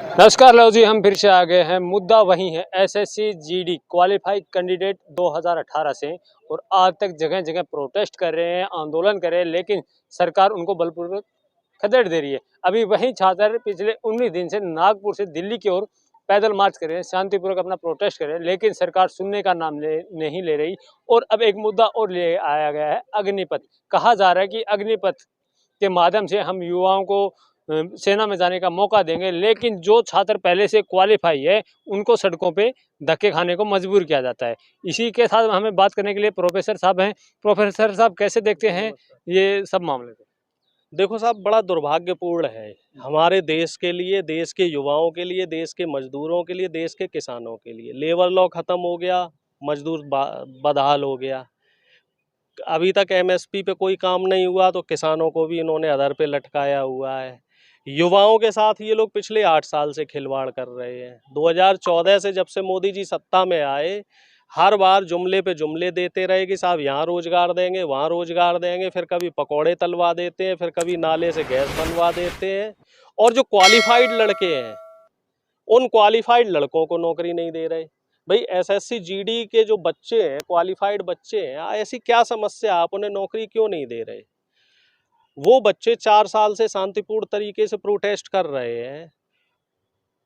नमस्कार लो जी, हम फिर से आ गए हैं। मुद्दा वही है, एसएससी जीडी क्वालिफाइड कैंडिडेट 2018 से, और आज तक जगह जगह प्रोटेस्ट कर रहे हैं, आंदोलन कर रहे हैं, लेकिन सरकार उनको बलपूर्वक खदेड़ दे रही है। अभी वही छात्र पिछले 19 दिन से नागपुर से दिल्ली की ओर पैदल मार्च कर रहे हैं, शांतिपूर्वक अपना प्रोटेस्ट कर रहे हैं, लेकिन सरकार सुनने का नाम नहीं ले रही। और अब एक मुद्दा और ले आया गया है, अग्निपथ। कहा जा रहा है कि अग्निपथ के माध्यम से हम युवाओं को सेना में जाने का मौका देंगे, लेकिन जो छात्र पहले से क्वालिफाई है उनको सड़कों पे धक्के खाने को मजबूर किया जाता है। इसी के साथ हमें बात करने के लिए प्रोफेसर साहब हैं। प्रोफेसर साहब, कैसे देखते हैं ये सब मामले को? देखो साहब, बड़ा दुर्भाग्यपूर्ण है हमारे देश के लिए, देश के युवाओं के लिए, देश के मजदूरों के लिए, देश के किसानों के लिए। लेबर लॉ खत्म हो गया, मजदूर बदहाल हो गया। अभी तक एमएसपी पे कोई काम नहीं हुआ तो किसानों को भी इन्होंने अधर पे लटकाया हुआ है। युवाओं के साथ ये लोग पिछले 8 साल से खिलवाड़ कर रहे हैं। 2014 से जब से मोदी जी सत्ता में आए, हर बार जुमले पे जुमले देते रहे कि साहब यहाँ रोजगार देंगे, वहाँ रोजगार देंगे, फिर कभी पकौड़े तलवा देते हैं, फिर कभी नाले से गैस बनवा देते हैं। और जो क्वालिफाइड लड़के हैं उन क्वालिफाइड लड़कों को नौकरी नहीं दे रहे। भाई, एसएससी जीडी के जो बच्चे हैं, क्वालिफाइड बच्चे हैं, ऐसी क्या समस्या, आप उन्हें नौकरी क्यों नहीं दे रहे? वो बच्चे 4 साल से शांतिपूर्ण तरीके से प्रोटेस्ट कर रहे हैं।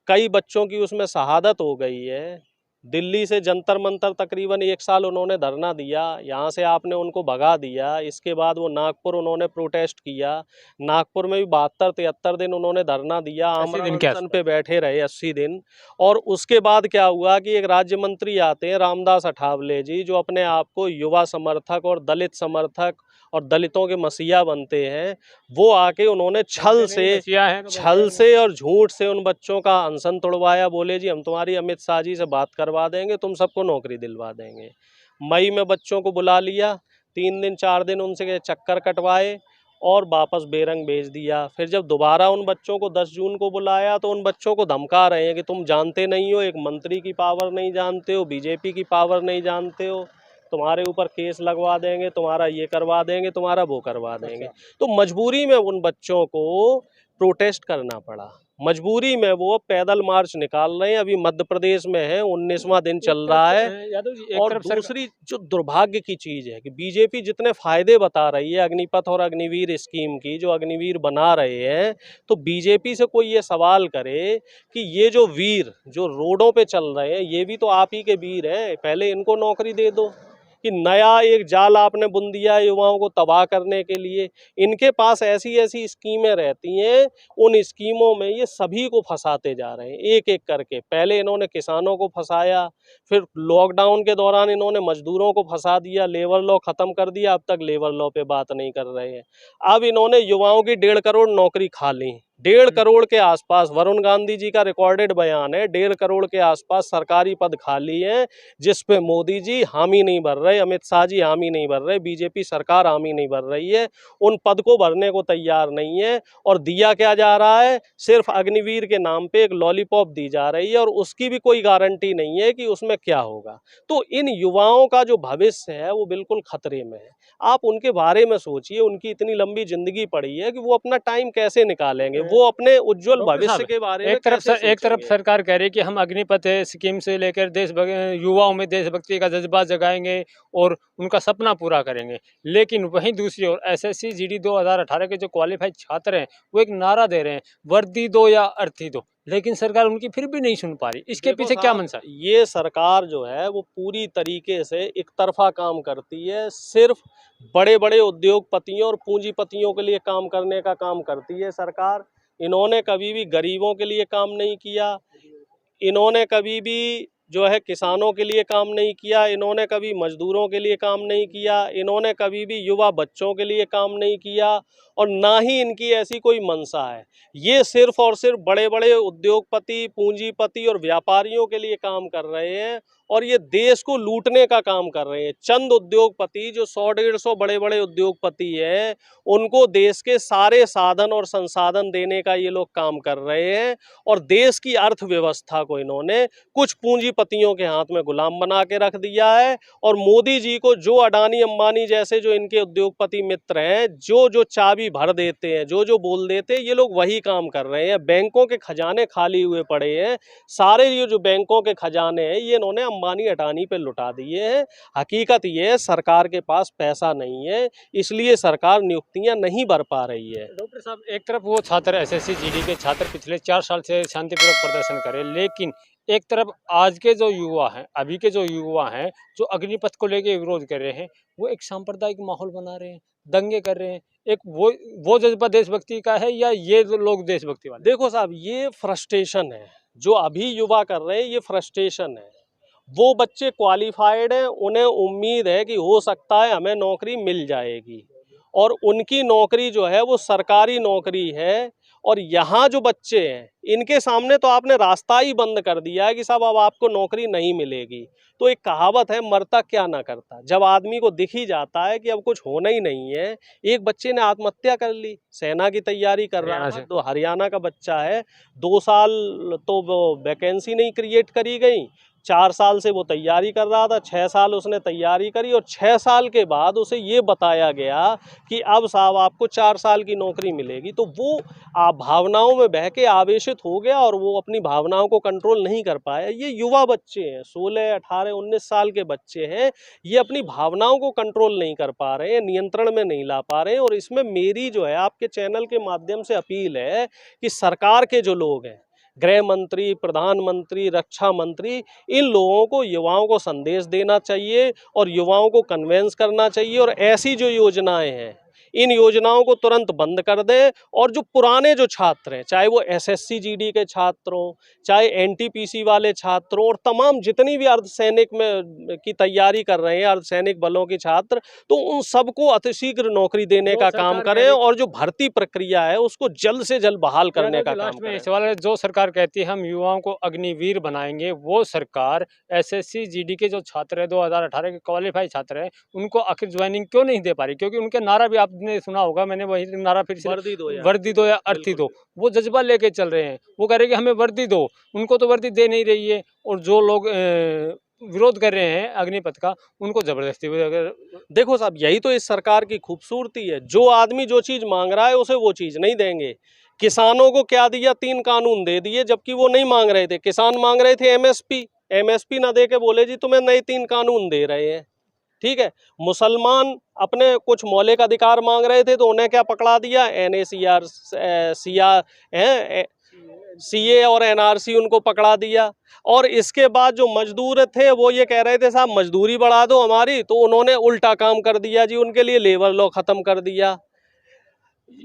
कई बच्चों की उसमें शहादत हो गई है। दिल्ली से जंतर मंतर तकरीबन 1 साल उन्होंने धरना दिया, यहाँ से आपने उनको भगा दिया। इसके बाद वो नागपुर उन्होंने प्रोटेस्ट किया। नागपुर में भी 72-73 दिन उन्होंने धरना दिया, आमरण अनशन पे बैठे रहे 80 दिन। और उसके बाद क्या हुआ कि एक राज्य मंत्री आते हैं, रामदास अठावले जी, जो अपने आप को युवा समर्थक और दलित समर्थक और दलितों के मसीहा बनते हैं। वो आके उन्होंने छल से और झूठ से उन बच्चों का अनशन तोड़वाया। बोले जी हम तुम्हारी अमित शाह जी से बात करवा देंगे, तुम सबको नौकरी दिलवा देंगे। मई में बच्चों को बुला लिया, 3 दिन 4 दिन उनसे चक्कर कटवाए और वापस बेरंग भेज दिया। फिर जब दोबारा उन बच्चों को 10 जून को बुलाया तो उन बच्चों को धमका रहे हैं कि तुम जानते नहीं हो, एक मंत्री की पावर नहीं जानते हो, बीजेपी की पावर नहीं जानते हो, तुम्हारे ऊपर केस लगवा देंगे, तुम्हारा ये करवा देंगे, तुम्हारा वो करवा देंगे। तो मजबूरी में उन बच्चों को प्रोटेस्ट करना पड़ा। मजबूरी में वो पैदल मार्च निकाल रहे हैं। अभी मध्य प्रदेश में है, 19वां दिन चल रहा है। और दूसरी जो दुर्भाग्य की चीज है कि बीजेपी जितने फायदे बता रही है अग्निपथ और अग्निवीर स्कीम की, जो अग्निवीर बना रहे हैं, तो बीजेपी से कोई ये सवाल करे कि ये जो वीर जो रोडों पे चल रहे हैं, ये भी तो आप ही के वीर हैं, पहले इनको नौकरी दे दो। कि नया एक जाल आपने बुन दिया युवाओं को तबाह करने के लिए। इनके पास ऐसी ऐसी स्कीमें रहती हैं, उन स्कीमों में ये सभी को फंसाते जा रहे हैं एक एक करके। पहले इन्होंने किसानों को फंसाया, फिर लॉकडाउन के दौरान इन्होंने मजदूरों को फंसा दिया, लेबर लॉ खत्म कर दिया, अब तक लेबर लॉ पे बात नहीं कर रहे हैं। अब इन्होंने युवाओं की 1.5 करोड़ नौकरी खा ली। 1.5 करोड़ के आसपास, वरुण गांधी जी का रिकॉर्डेड बयान है, 1.5 करोड़ के आसपास सरकारी पद खाली हैं, जिस पे मोदी जी हामी नहीं भर रहे, अमित शाह जी हामी नहीं भर रहे, बीजेपी सरकार हामी नहीं भर रही है, उन पद को भरने को तैयार नहीं है। और दिया क्या जा रहा है? सिर्फ अग्निवीर के नाम पे एक लॉलीपॉप दी जा रही है, और उसकी भी कोई गारंटी नहीं है कि उसमें क्या होगा। तो इन युवाओं का जो भविष्य है वो बिल्कुल खतरे में है। आप उनके बारे में सोचिए, उनकी इतनी लंबी जिंदगी पड़ी है कि वो अपना टाइम कैसे निकालेंगे, वो अपने उज्जवल भविष्य के बारे में एक तरफ सरकार कह रही है कि हम अग्निपथ स्कीम से लेकर युवाओं में देशभक्ति का जज्बा जगाएंगे और उनका सपना पूरा करेंगे, लेकिन वहीं दूसरी ओर एसएससी जीडी 2018 के जो क्वालिफाइड छात्र हैं वो एक नारा दे रहे हैं, वर्दी दो या अर्थी दो, लेकिन सरकार उनकी फिर भी नहीं सुन पा रही। इसके पीछे क्या मंशा? ये सरकार जो है वो पूरी तरीके से एक तरफा काम करती है, सिर्फ बड़े बड़े उद्योगपतियों और पूंजीपतियों के लिए काम करने का काम करती है सरकार। इन्होंने कभी भी गरीबों के लिए काम नहीं किया, इन्होंने कभी भी जो है किसानों के लिए काम नहीं किया, इन्होंने कभी मजदूरों के लिए काम नहीं किया, इन्होंने कभी भी युवा बच्चों के लिए काम नहीं किया, और ना ही इनकी ऐसी कोई मंशा है। ये सिर्फ और सिर्फ बड़े बड़े उद्योगपति, पूंजीपति और व्यापारियों के लिए काम कर रहे हैं। और ये देश को लूटने का काम कर रहे हैं। चंद उद्योगपति जो 100-150 बड़े बड़े उद्योगपति हैं, उनको देश के सारे साधन और संसाधन देने का ये लोग काम कर रहे हैं और देश की अर्थव्यवस्था को इन्होंने कुछ पूंजीपतियों के हाथ में गुलाम बना के रख दिया है। और मोदी जी को जो अडानी अंबानी जैसे जो इनके उद्योगपति मित्र हैं, जो चाबी भर देते हैं, जो बोल देते हैं, ये लोग वही काम कर रहे हैं। बैंकों के खजाने खाली हुए पड़े हैं, सारे ये जो बैंकों के खजाने हैं ये इन्होंने अंबानी अडानी पे लुटा दिए हैं। हकीकत ये है सरकार के पास पैसा नहीं है, इसलिए सरकार नियुक्तियां नहीं भर पा रही है। डॉक्टर साहब, एक तरफ वो छात्र एसएससी जीडी के छात्र पिछले 4 साल से शांतिपूर्वक प्रदर्शन करे, लेकिन एक तरफ आज के जो युवा हैं, अभी के जो युवा हैं, जो अग्निपथ को लेके विरोध कर रहे हैं, वो एक सांप्रदायिक माहौल बना रहे हैं, दंगे कर रहे हैं। एक वो जज्बा देशभक्ति का है या ये जो लोग देशभक्ति वाले? देखो साहब, ये फ्रस्ट्रेशन है जो अभी युवा कर रहे हैं, ये फ्रस्ट्रेशन है। वो बच्चे क्वालिफाइड हैं, उन्हें उम्मीद है कि हो सकता है हमें नौकरी मिल जाएगी और उनकी नौकरी जो है वो सरकारी नौकरी है। और यहाँ जो बच्चे हैं इनके सामने तो आपने रास्ता ही बंद कर दिया है कि साहब अब आपको नौकरी नहीं मिलेगी। तो एक कहावत है, मरता क्या ना करता। जब आदमी को दिख ही जाता है कि अब कुछ होना ही नहीं है। एक बच्चे ने आत्महत्या कर ली, सेना की तैयारी कर रहा था, तो हरियाणा का बच्चा है। 2 साल तो वो वैकेंसी नहीं क्रिएट करी गई, 4 साल से वो तैयारी कर रहा था, 6 साल उसने तैयारी करी और 6 साल के बाद उसे ये बताया गया कि अब साहब आपको 4 साल की नौकरी मिलेगी। तो वो भावनाओं में बह के आवेशित हो गया और वो अपनी भावनाओं को कंट्रोल नहीं कर पाया। ये युवा बच्चे हैं, 16, 18, 19 साल के बच्चे हैं, ये अपनी भावनाओं को कंट्रोल नहीं कर पा रहे हैं, नियंत्रण में नहीं ला पा रहे हैं। और इसमें मेरी जो है आपके चैनल के माध्यम से अपील है कि सरकार के जो लोग हैं, गृह मंत्री, प्रधानमंत्री, रक्षा मंत्री, इन लोगों को, युवाओं को संदेश देना चाहिए और युवाओं को कन्वेंस करना चाहिए और ऐसी जो योजनाएं हैं इन योजनाओं को तुरंत बंद कर दे। और जो पुराने जो छात्र हैं, चाहे वो एसएससी जीडी के छात्र हों, चाहे एनटीपीसी वाले छात्र हों और तमाम जितनी भी अर्धसैनिक में की तैयारी कर रहे हैं, अर्धसैनिक बलों के छात्र, तो उन सबको अतिशीघ्र नौकरी देने का काम करें और जो भर्ती प्रक्रिया है उसको जल्द से जल्द बहाल करने का काम करें। सवाल है, जो सरकार कहती है हम युवाओं को अग्निवीर बनाएंगे, वो सरकार एसएससी जीडी के जो छात्र है, 2018 के क्वालिफाई छात्र है, उनको आखिर ज्वाइनिंग क्यों नहीं दे पा रही? क्योंकि उनके नारा भी आपने सुना होगा, मैंने वही नारा फिर से, वर्दी दो या अर्थी दो, वो जज्बा लेके चल रहे हैं। वो कह रहे हैं कि हमें वर्दी दो, उनको तो वर्दी दे नहीं रही है और जो लोग विरोध कर रहे हैं अग्निपथ का, उनको जबरदस्ती। देखो साहब, यही तो इस सरकार की खूबसूरती है, जो आदमी जो चीज मांग रहा है उसे वो चीज नहीं देंगे। किसानों को क्या दिया? 3 कानून दे दिए, जबकि वो नहीं मांग रहे थे। किसान मांग रहे थे एमएसपी ना दे के बोले जी तुम्हें नए 3 कानून दे रहे हैं। ठीक है, मुसलमान अपने कुछ मौलिक अधिकार मांग रहे थे तो उन्हें क्या पकड़ा दिया? NACR, CA और NRC उनको पकड़ा दिया। और इसके बाद जो मजदूर थे वो ये कह रहे थे साहब मजदूरी बढ़ा दो हमारी, तो उन्होंने उल्टा काम कर दिया जी, उनके लिए लेबर लॉ खत्म कर दिया।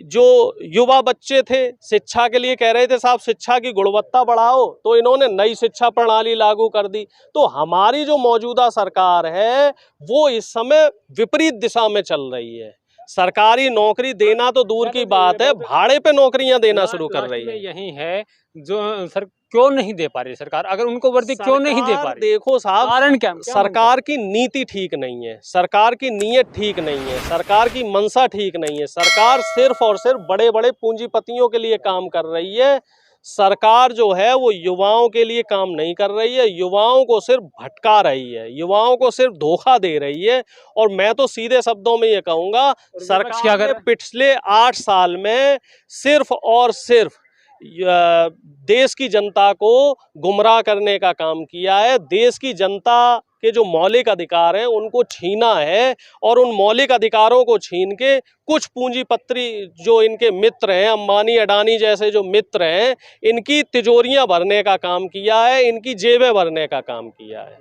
जो युवा बच्चे थे शिक्षा के लिए कह रहे थे साहब शिक्षा की गुणवत्ता बढ़ाओ, तो इन्होंने नई शिक्षा प्रणाली लागू कर दी। तो हमारी जो मौजूदा सरकार है वो इस समय विपरीत दिशा में चल रही है। सरकारी नौकरी देना तो दूर की बात है, भाड़े पे नौकरियां देना शुरू कर रही है। यही है जो सर क्यों नहीं दे पा रही सरकार, अगर उनको वर्दी क्यों नहीं दे पा रही? देखो साहब, कारण क्या सरकार की नीति ठीक नहीं है, सरकार की नीयत ठीक नहीं है, सरकार की मंशा ठीक नहीं है। सरकार सिर्फ और सिर्फ बड़े बड़े पूंजीपतियों के लिए काम कर रही है। सरकार जो है वो युवाओं के लिए काम नहीं कर रही है, युवाओं को सिर्फ भटका रही है, युवाओं को सिर्फ धोखा दे रही है। और मैं तो सीधे शब्दों में ये कहूँगा, सरकार ने पिछले 8 साल में सिर्फ और सिर्फ देश की जनता को गुमराह करने का काम किया है। देश की जनता के जो मौलिक अधिकार हैं उनको छीना है और उन मौलिक अधिकारों को छीन के कुछ पूंजीपति जो इनके मित्र हैं, अंबानी अडानी जैसे जो मित्र हैं, इनकी तिजोरियां भरने का काम किया है, इनकी जेबें भरने का काम किया है।